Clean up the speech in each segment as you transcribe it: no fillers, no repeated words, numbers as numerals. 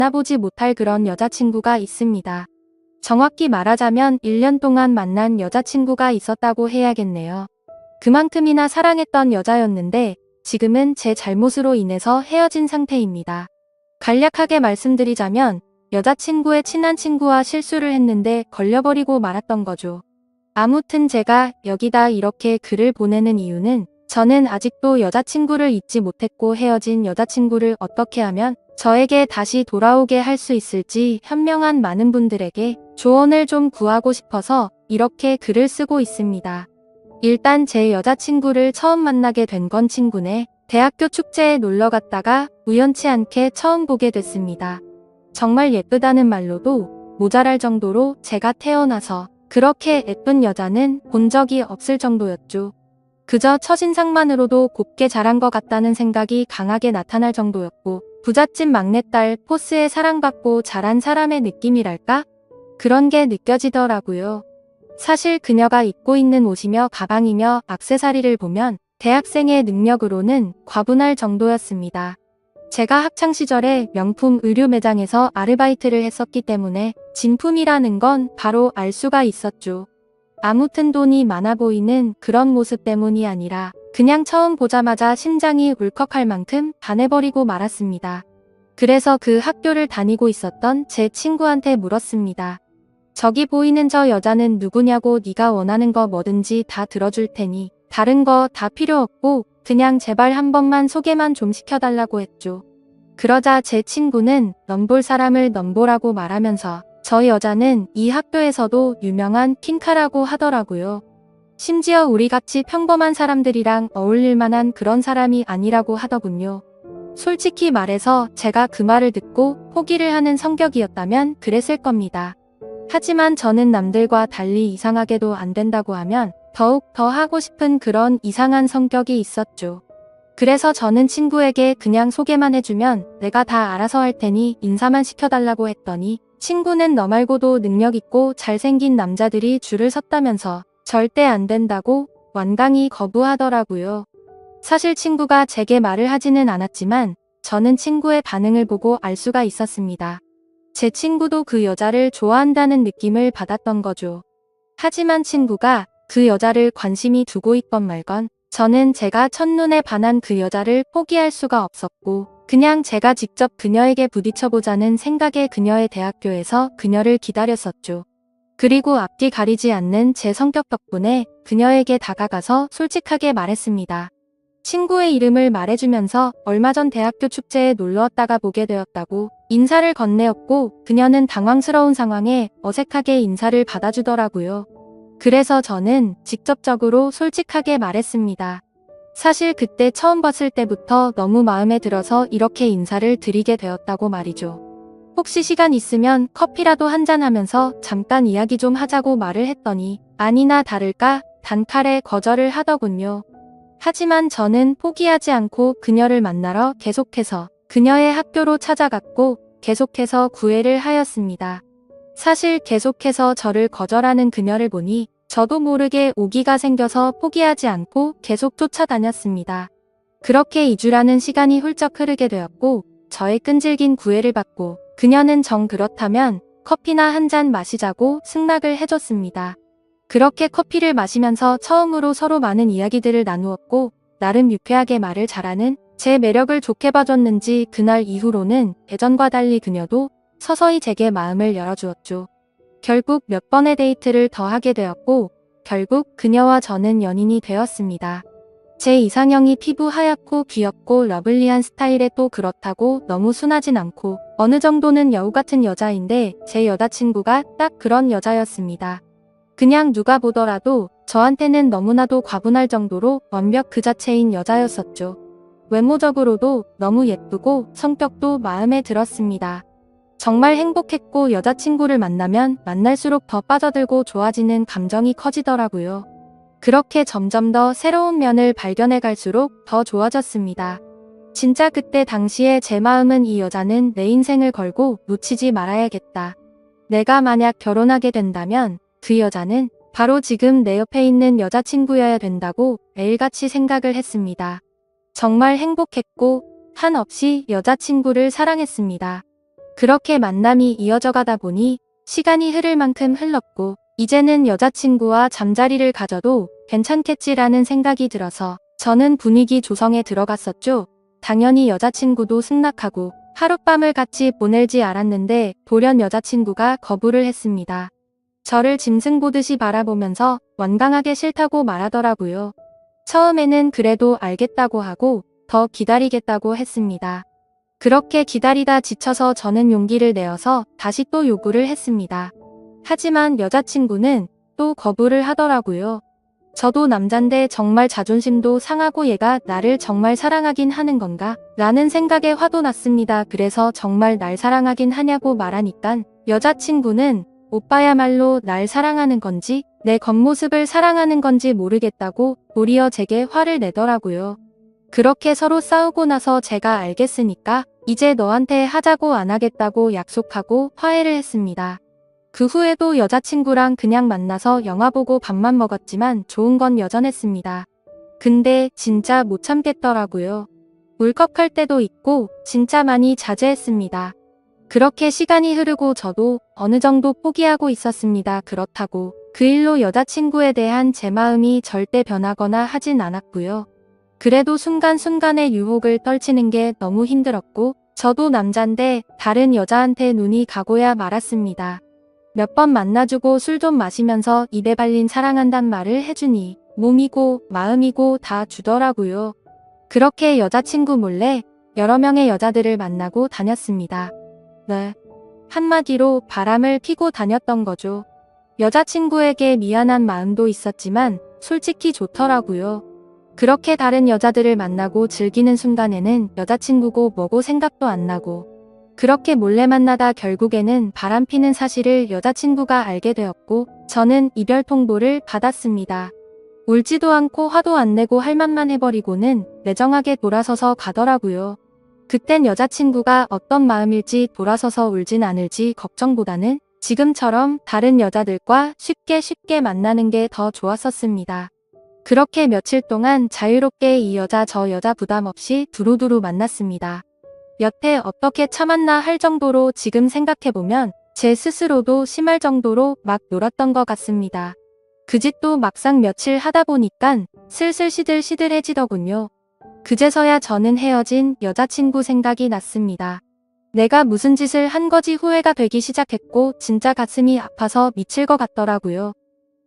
만나보지 못할 그런 여자친구가 있습니다. 정확히 말하자면 1년 동안 만난 여자친구가 있었다고 해야겠네요. 그만큼이나 사랑했던 여자였는데 지금은 제 잘못으로 인해서 헤어진 상태입니다. 간략하게 말씀드리자면 여자친구의 친한 친구와 실수를 했는데 걸려버리고 말았던 거죠. 아무튼 제가 여기다 이렇게 글을 보내는 이유는 저는 아직도 여자친구를 잊지 못했고 헤어진 여자친구를 어떻게 하면 저에게 다시 돌아오게 할 수 있을지 현명한 많은 분들에게 조언을 좀 구하고 싶어서 이렇게 글을 쓰고 있습니다. 일단 제 여자친구를 처음 만나게 된 건 친구네 대학교 축제에 놀러 갔다가 우연치 않게 처음 보게 됐습니다. 정말 예쁘다는 말로도 모자랄 정도로 제가 태어나서 그렇게 예쁜 여자는 본 적이 없을 정도였죠. 그저 첫인상만으로도 곱게 자란 것 같다는 생각이 강하게 나타날 정도였고 부잣집 막내딸 포스에 사랑받고 자란 사람의 느낌이랄까? 그런 게 느껴지더라고요. 사실 그녀가 입고 있는 옷이며 가방이며 액세서리를 보면 대학생의 능력으로는 과분할 정도였습니다. 제가 학창시절에 명품 의류 매장에서 아르바이트를 했었기 때문에 진품이라는 건 바로 알 수가 있었죠. 아무튼 돈이 많아 보이는 그런 모습 때문이 아니라 그냥 처음 보자마자 심장이 울컥할 만큼 반해버리고 말았습니다. 그래서 그 학교를 다니고 있었던 제 친구한테 물었습니다. 저기 보이는 저 여자는 누구냐고 네가 원하는 거 뭐든지 다 들어줄 테니 다른 거 다 필요 없고 그냥 제발 한 번만 소개만 좀 시켜달라고 했죠. 그러자 제 친구는 넘볼 사람을 넘보라고 말하면서 저 여자는 이 학교에서도 유명한 퀸카라고 하더라고요. 심지어 우리같이 평범한 사람들이랑 어울릴 만한 그런 사람이 아니라고 하더군요. 솔직히 말해서 제가 그 말을 듣고 포기를 하는 성격이었다면 그랬을 겁니다. 하지만 저는 남들과 달리 이상하게도 안 된다고 하면 더욱 더 하고 싶은 그런 이상한 성격이 있었죠. 그래서 저는 친구에게 그냥 소개만 해주면 내가 다 알아서 할 테니 인사만 시켜달라고 했더니 친구는 너 말고도 능력 있고 잘생긴 남자들이 줄을 섰다면서 절대 안 된다고 완강히 거부하더라고요. 사실 친구가 제게 말을 하지는 않았지만 저는 친구의 반응을 보고 알 수가 있었습니다. 제 친구도 그 여자를 좋아한다는 느낌을 받았던 거죠. 하지만 친구가 그 여자를 관심이 두고 있건 말건 저는 제가 첫눈에 반한 그 여자를 포기할 수가 없었고 그냥 제가 직접 그녀에게 부딪혀보자는 생각에 그녀의 대학교에서 그녀를 기다렸었죠. 그리고 앞뒤 가리지 않는 제 성격 덕분에 그녀에게 다가가서 솔직하게 말했습니다. 친구의 이름을 말해주면서 얼마 전 대학교 축제에 놀러 왔다가 보게 되었다고 인사를 건네었고 그녀는 당황스러운 상황에 어색하게 인사를 받아주더라고요. 그래서 저는 직접적으로 솔직하게 말했습니다. 사실 그때 처음 봤을 때부터 너무 마음에 들어서 이렇게 인사를 드리게 되었다고 말이죠. 혹시 시간 있으면 커피라도 한잔하면서 잠깐 이야기 좀 하자고 말을 했더니 아니나 다를까 단칼에 거절을 하더군요. 하지만 저는 포기하지 않고 그녀를 만나러 계속해서 그녀의 학교로 찾아갔고 계속해서 구애를 하였습니다. 사실 계속해서 저를 거절하는 그녀를 보니 저도 모르게 오기가 생겨서 포기하지 않고 계속 쫓아다녔습니다. 그렇게 2주라는 시간이 훌쩍 흐르게 되었고 저의 끈질긴 구애를 받고 그녀는 정 그렇다면 커피나 한 잔 마시자고 승낙을 해줬습니다. 그렇게 커피를 마시면서 처음으로 서로 많은 이야기들을 나누었고 나름 유쾌하게 말을 잘하는 제 매력을 좋게 봐줬는지 그날 이후로는 예전과 달리 그녀도 서서히 제게 마음을 열어주었죠. 결국 몇 번의 데이트를 더 하게 되었고 결국 그녀와 저는 연인이 되었습니다. 제 이상형이 피부 하얗고 귀엽고 러블리한 스타일에 또 그렇다고 너무 순하진 않고 어느 정도는 여우 같은 여자인데 제 여자친구가 딱 그런 여자였습니다. 그냥 누가 보더라도 저한테는 너무나도 과분할 정도로 완벽 그 자체인 여자였었죠. 외모적으로도 너무 예쁘고 성격도 마음에 들었습니다. 정말 행복했고 여자친구를 만나면 만날수록 더 빠져들고 좋아지는 감정이 커지더라고요. 그렇게 점점 더 새로운 면을 발견해 갈수록 더 좋아졌습니다. 진짜 그때 당시에 제 마음은 이 여자는 내 인생을 걸고 놓치지 말아야겠다. 내가 만약 결혼하게 된다면 그 여자는 바로 지금 내 옆에 있는 여자친구여야 된다고 매일같이 생각을 했습니다. 정말 행복했고 한없이 여자친구를 사랑했습니다. 그렇게 만남이 이어져 가다 보니 시간이 흐를 만큼 흘렀고 이제는 여자친구와 잠자리를 가져도 괜찮겠지라는 생각이 들어서 저는 분위기 조성에 들어갔었죠. 당연히 여자친구도 승낙하고 하룻밤을 같이 보낼지 알았는데 돌연 여자친구가 거부를 했습니다. 저를 짐승 보듯이 바라보면서 완강하게 싫다고 말하더라고요. 처음에는 그래도 알겠다고 하고 더 기다리겠다고 했습니다. 그렇게 기다리다 지쳐서 저는 용기를 내어서 다시 또 요구를 했습니다. 하지만 여자친구는 또 거부를 하더라고요. 저도 남잔데 정말 자존심도 상하고 얘가 나를 정말 사랑하긴 하는 건가? 라는 생각에 화도 났습니다. 그래서 정말 날 사랑하긴 하냐고 말하니깐 여자친구는 오빠야말로 날 사랑하는 건지 내 겉모습을 사랑하는 건지 모르겠다고 도리어 제게 화를 내더라고요. 그렇게 서로 싸우고 나서 제가 알겠으니까 이제 너한테 하자고 안 하겠다고 약속하고 화해를 했습니다. 그 후에도 여자친구랑 그냥 만나서 영화 보고 밥만 먹었지만 좋은 건 여전했습니다. 근데 진짜 못 참겠더라고요. 울컥할 때도 있고 진짜 많이 자제했습니다. 그렇게 시간이 흐르고 저도 어느 정도 포기하고 있었습니다. 그렇다고 그 일로 여자친구에 대한 제 마음이 절대 변하거나 하진 않았고요. 그래도 순간순간의 유혹을 떨치는 게 너무 힘들었고 저도 남잔데 다른 여자한테 눈이 가고야 말았습니다. 몇 번 만나주고 술 좀 마시면서 입에 발린 사랑한단 말을 해주니 몸이고 마음이고 다 주더라고요. 그렇게 여자친구 몰래 여러 명의 여자들을 만나고 다녔습니다. 네. 한마디로 바람을 피고 다녔던 거죠. 여자친구에게 미안한 마음도 있었지만 솔직히 좋더라고요. 그렇게 다른 여자들을 만나고 즐기는 순간에는 여자친구고 뭐고 생각도 안 나고 그렇게 몰래 만나다 결국에는 바람피는 사실을 여자친구가 알게 되었고 저는 이별 통보를 받았습니다. 울지도 않고 화도 안 내고 할 말만 해버리고는 매정하게 돌아서서 가더라고요. 그땐 여자친구가 어떤 마음일지 돌아서서 울진 않을지 걱정보다는 지금처럼 다른 여자들과 쉽게 만나는 게 더 좋았었습니다. 그렇게 며칠 동안 자유롭게 이 여자 저 여자 부담 없이 두루두루 만났습니다. 여태 어떻게 참았나 할 정도로 지금 생각해보면 제 스스로도 심할 정도로 막 놀았던 것 같습니다. 그 짓도 막상 며칠 하다 보니깐 슬슬 시들시들해지더군요. 그제서야 저는 헤어진 여자친구 생각이 났습니다. 내가 무슨 짓을 한 거지 후회가 되기 시작했고 진짜 가슴이 아파서 미칠 것 같더라고요.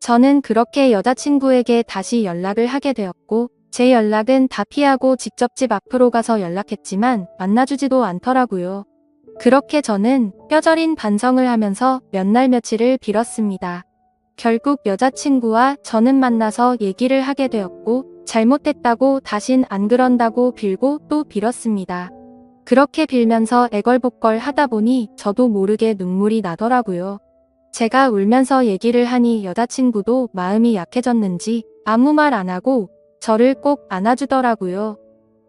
저는 그렇게 여자친구에게 다시 연락을 하게 되었고 제 연락은 다 피하고 직접 집 앞으로 가서 연락했지만 만나주지도 않더라고요. 그렇게 저는 뼈저린 반성을 하면서 몇 날 며칠을 빌었습니다. 결국 여자친구와 저는 만나서 얘기를 하게 되었고 잘못했다고 다신 안 그런다고 빌고 또 빌었습니다. 그렇게 빌면서 애걸복걸 하다 보니 저도 모르게 눈물이 나더라고요. 제가 울면서 얘기를 하니 여자친구도 마음이 약해졌는지 아무 말 안 하고 저를 꼭 안아주더라고요.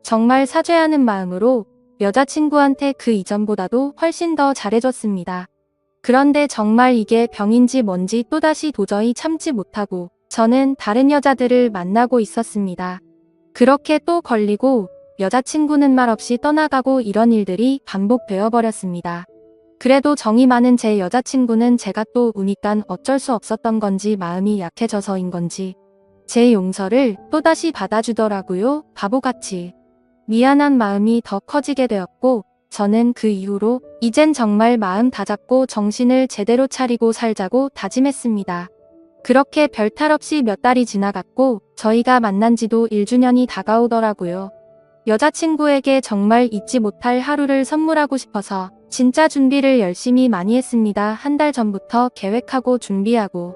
정말 사죄하는 마음으로 여자친구한테 그 이전보다도 훨씬 더 잘해줬습니다. 그런데 정말 이게 병인지 뭔지 또다시 도저히 참지 못하고 저는 다른 여자들을 만나고 있었습니다. 그렇게 또 걸리고 여자친구는 말없이 떠나가고 이런 일들이 반복되어 버렸습니다. 그래도 정이 많은 제 여자친구는 제가 또 우니깐 어쩔 수 없었던 건지 마음이 약해져서인 건지 제 용서를 또다시 받아주더라고요. 바보같이. 미안한 마음이 더 커지게 되었고 저는 그 이후로 이젠 정말 마음 다잡고 정신을 제대로 차리고 살자고 다짐했습니다. 그렇게 별탈 없이 몇 달이 지나갔고 저희가 만난 지도 1주년이 다가오더라고요. 여자친구에게 정말 잊지 못할 하루를 선물하고 싶어서 진짜 준비를 열심히 많이 했습니다. 한 달 전부터 계획하고 준비하고.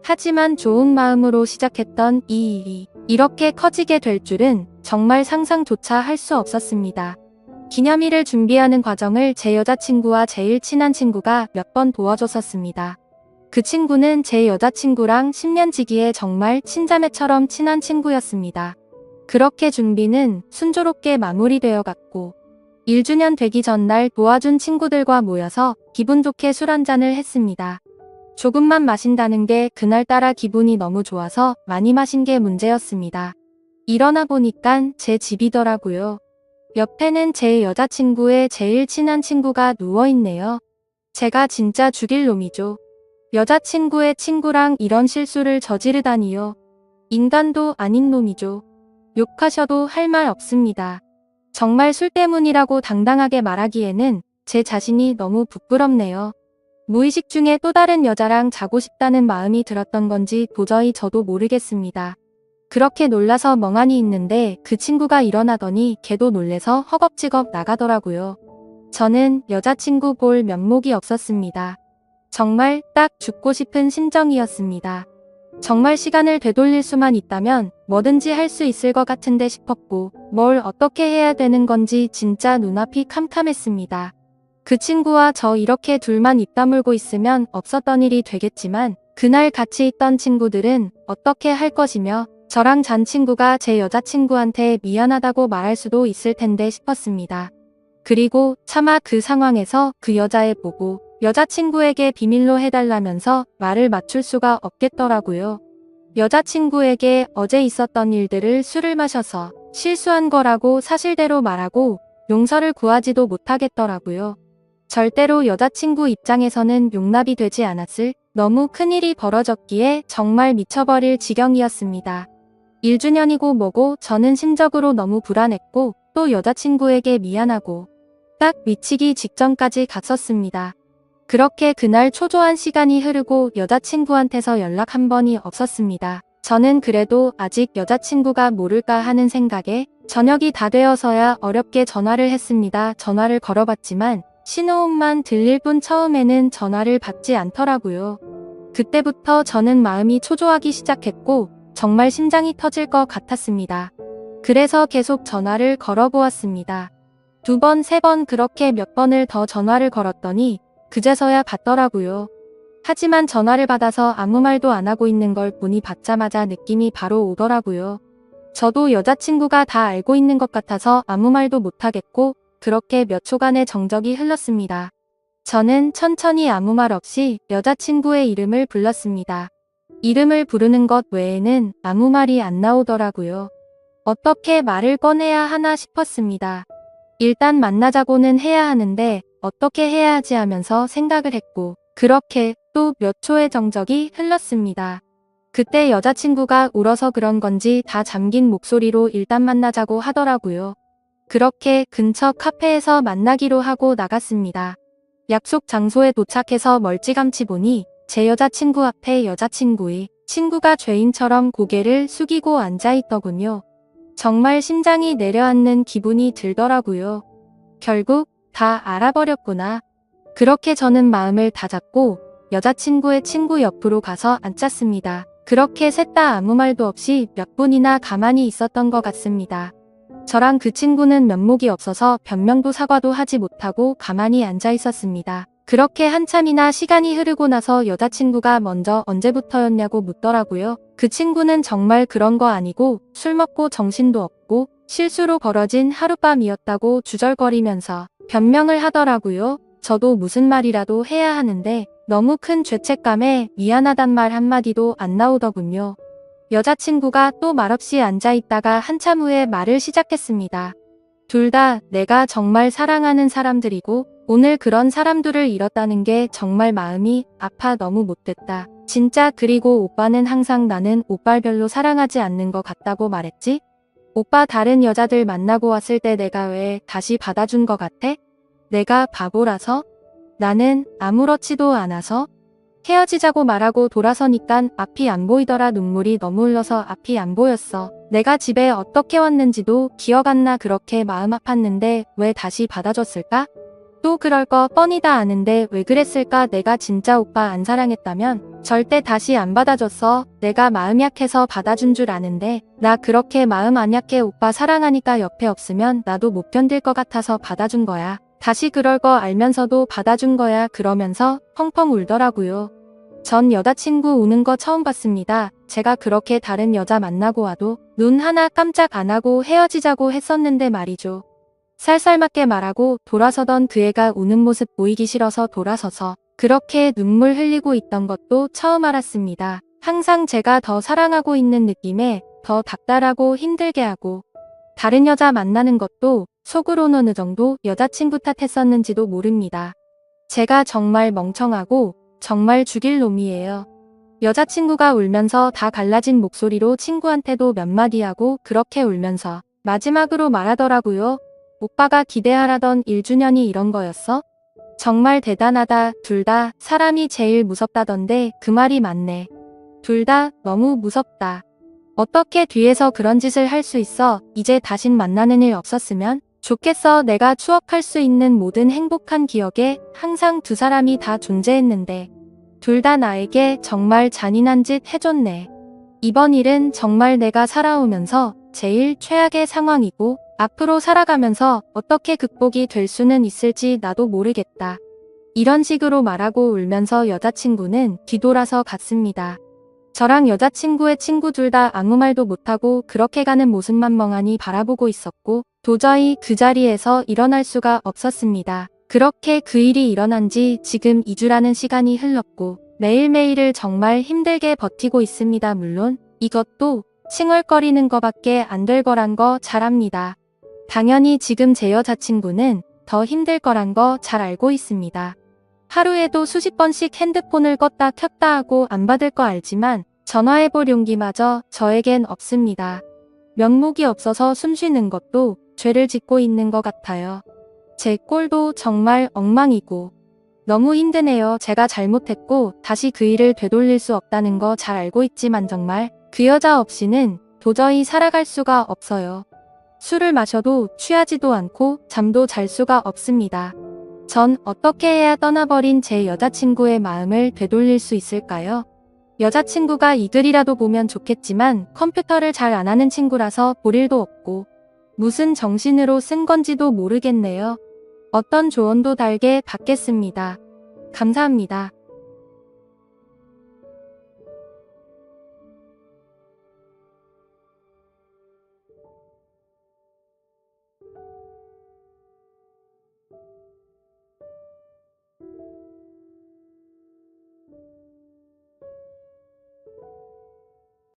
하지만 좋은 마음으로 시작했던 이 일이 이렇게 커지게 될 줄은 정말 상상조차 할 수 없었습니다. 기념일을 준비하는 과정을 제 여자친구와 제일 친한 친구가 몇 번 도와줬었습니다. 그 친구는 제 여자친구랑 10년 지기에 정말 친자매처럼 친한 친구였습니다. 그렇게 준비는 순조롭게 마무리되어 갔고 1주년 되기 전날 도와준 친구들과 모여서 기분 좋게 술 한잔을 했습니다. 조금만 마신다는 게 그날따라 기분이 너무 좋아서 많이 마신 게 문제였습니다. 일어나 보니깐 제 집이더라고요. 옆에는 제 여자친구의 제일 친한 친구가 누워있네요. 제가 진짜 죽일 놈이죠. 여자친구의 친구랑 이런 실수를 저지르다니요. 인간도 아닌 놈이죠. 욕하셔도 할 말 없습니다. 정말 술 때문이라고 당당하게 말하기에는 제 자신이 너무 부끄럽네요. 무의식 중에 또 다른 여자랑 자고 싶다는 마음이 들었던 건지 도저히 저도 모르겠습니다. 그렇게 놀라서 멍하니 있는데 그 친구가 일어나더니 걔도 놀래서 허겁지겁 나가더라고요. 저는 여자친구 볼 면목이 없었습니다. 정말 딱 죽고 싶은 심정이었습니다. 정말 시간을 되돌릴 수만 있다면 뭐든지 할 수 있을 것 같은데 싶었고 뭘 어떻게 해야 되는 건지 진짜 눈앞이 캄캄했습니다. 그 친구와 저 이렇게 둘만 입 다물고 있으면 없었던 일이 되겠지만 그날 같이 있던 친구들은 어떻게 할 것이며 저랑 잔 친구가 제 여자친구한테 미안하다고 말할 수도 있을 텐데 싶었습니다. 그리고 차마 그 상황에서 그 여자애 보고 여자친구에게 비밀로 해달라면서 말을 맞출 수가 없겠더라고요. 여자친구에게 어제 있었던 일들을 술을 마셔서 실수한 거라고 사실대로 말하고 용서를 구하지도 못하겠더라고요. 절대로 여자친구 입장에서는 용납이 되지 않았을 너무 큰일이 벌어졌기에 정말 미쳐버릴 지경이었습니다. 1주년이고 뭐고 저는 심적으로 너무 불안했고 또 여자친구에게 미안하고 딱 미치기 직전까지 갔었습니다. 그렇게 그날 초조한 시간이 흐르고 여자친구한테서 연락 한 번이 없었습니다. 저는 그래도 아직 여자친구가 모를까 하는 생각에 저녁이 다 되어서야 어렵게 전화를 했습니다. 전화를 걸어봤지만 신호음만 들릴 뿐 처음에는 전화를 받지 않더라고요. 그때부터 저는 마음이 초조하기 시작했고 정말 심장이 터질 것 같았습니다. 그래서 계속 전화를 걸어보았습니다. 2번, 3번 그렇게 몇 번을 더 전화를 걸었더니 그제서야 받더라고요. 하지만 전화를 받아서 아무 말도 안 하고 있는 걸 보니 받자마자 느낌이 바로 오더라고요. 저도 여자친구가 다 알고 있는 것 같아서 아무 말도 못하겠고 그렇게 몇 초간의 정적이 흘렀습니다. 저는 천천히 아무 말 없이 여자친구의 이름을 불렀습니다. 이름을 부르는 것 외에는 아무 말이 안 나오더라고요. 어떻게 말을 꺼내야 하나 싶었습니다. 일단 만나자고는 해야 하는데 어떻게 해야 하지 하면서 생각을 했고 그렇게 또 몇 초의 정적이 흘렀습니다. 그때 여자친구가 울어서 그런 건지 다 잠긴 목소리로 일단 만나자고 하더라고요. 그렇게 근처 카페에서 만나기로 하고 나갔습니다. 약속 장소에 도착해서 멀찌감치 보니 제 여자친구 앞에 여자친구의 친구가 죄인처럼 고개를 숙이고 앉아있더군요. 정말 심장이 내려앉는 기분이 들더라고요. 결국 다 알아버렸구나. 그렇게 저는 마음을 다잡고 여자친구의 친구 옆으로 가서 앉았습니다. 그렇게 셋 다 아무 말도 없이 몇 분이나 가만히 있었던 것 같습니다. 저랑 그 친구는 면목이 없어서 변명도 사과도 하지 못하고 가만히 앉아 있었습니다. 그렇게 한참이나 시간이 흐르고 나서 여자친구가 먼저 언제부터였냐고 묻더라고요. 그 친구는 정말 그런 거 아니고 술 먹고 정신도 없고 실수로 벌어진 하룻밤이었다고 주절거리면서 변명을 하더라고요. 저도 무슨 말이라도 해야 하는데 너무 큰 죄책감에 미안하단 말 한마디도 안 나오더군요. 여자친구가 또 말없이 앉아있다가 한참 후에 말을 시작했습니다. 둘 다 내가 정말 사랑하는 사람들이고 오늘 그런 사람들을 잃었다는 게 정말 마음이 아파 너무 못됐다. 진짜 그리고 오빠는 항상 나는 오빠를 별로 사랑하지 않는 것 같다고 말했지? 오빠 다른 여자들 만나고 왔을 때 내가 왜 다시 받아준 것 같아? 내가 바보라서? 나는 아무렇지도 않아서? 헤어지자고 말하고 돌아서니깐 앞이 안 보이더라. 눈물이 너무 흘러서 앞이 안 보였어. 내가 집에 어떻게 왔는지도 기억 안 나. 그렇게 마음 아팠는데 왜 다시 받아줬을까? 또 그럴 거 뻔히 다 아는데 왜 그랬을까? 내가 진짜 오빠 안 사랑했다면 절대 다시 안 받아줬어. 내가 마음 약해서 받아준 줄 아는데 나 그렇게 마음 안 약해. 오빠 사랑하니까 옆에 없으면 나도 못 견딜 것 같아서 받아준 거야. 다시 그럴 거 알면서도 받아준 거야. 그러면서 펑펑 울더라고요. 전 여자친구 우는 거 처음 봤습니다. 제가 그렇게 다른 여자 만나고 와도 눈 하나 깜짝 안 하고 헤어지자고 했었는데 말이죠. 살살맞게 말하고 돌아서던 그 애가 우는 모습 보이기 싫어서 돌아서서 그렇게 눈물 흘리고 있던 것도 처음 알았습니다. 항상 제가 더 사랑하고 있는 느낌에 더 닥달하고 힘들게 하고 다른 여자 만나는 것도 속으로는 어느 정도 여자친구 탓했었는지도 모릅니다. 제가 정말 멍청하고 정말 죽일 놈이에요. 여자친구가 울면서 다 갈라진 목소리로 친구한테도 몇 마디 하고 그렇게 울면서 마지막으로 말하더라고요. 오빠가 기대하라던 1주년이 이런 거였어? 정말 대단하다. 둘 다 사람이 제일 무섭다던데 그 말이 맞네. 둘 다 너무 무섭다. 어떻게 뒤에서 그런 짓을 할 수 있어? 이제 다신 만나는 일 없었으면 좋겠어. 내가 추억할 수 있는 모든 행복한 기억에 항상 두 사람이 다 존재했는데 둘 다 나에게 정말 잔인한 짓 해줬네. 이번 일은 정말 내가 살아오면서 제일 최악의 상황이고 앞으로 살아가면서 어떻게 극복이 될 수는 있을지 나도 모르겠다. 이런 식으로 말하고 울면서 여자친구는 뒤돌아서 갔습니다. 저랑 여자친구의 친구 둘 다 아무 말도 못하고 그렇게 가는 모습만 멍하니 바라보고 있었고 도저히 그 자리에서 일어날 수가 없었습니다. 그렇게 그 일이 일어난 지 지금 2주라는 시간이 흘렀고 매일매일을 정말 힘들게 버티고 있습니다. 물론 이것도 칭얼거리는 거밖에 안 될 거란 거 잘 압니다. 당연히 지금 제 여자친구는 더 힘들 거란 거 잘 알고 있습니다. 하루에도 수십 번씩 핸드폰을 껐다 켰다 하고 안 받을 거 알지만 전화해볼 용기마저 저에겐 없습니다. 면목이 없어서 숨쉬는 것도 죄를 짓고 있는 것 같아요. 제 꼴도 정말 엉망이고 너무 힘드네요. 제가 잘못했고 다시 그 일을 되돌릴 수 없다는 거 잘 알고 있지만 정말 그 여자 없이는 도저히 살아갈 수가 없어요. 술을 마셔도 취하지도 않고 잠도 잘 수가 없습니다. 전 어떻게 해야 떠나버린 제 여자친구의 마음을 되돌릴 수 있을까요? 여자친구가 이 글이라도 보면 좋겠지만 컴퓨터를 잘 안 하는 친구라서 볼 일도 없고 무슨 정신으로 쓴 건지도 모르겠네요. 어떤 조언도 달게 받겠습니다. 감사합니다.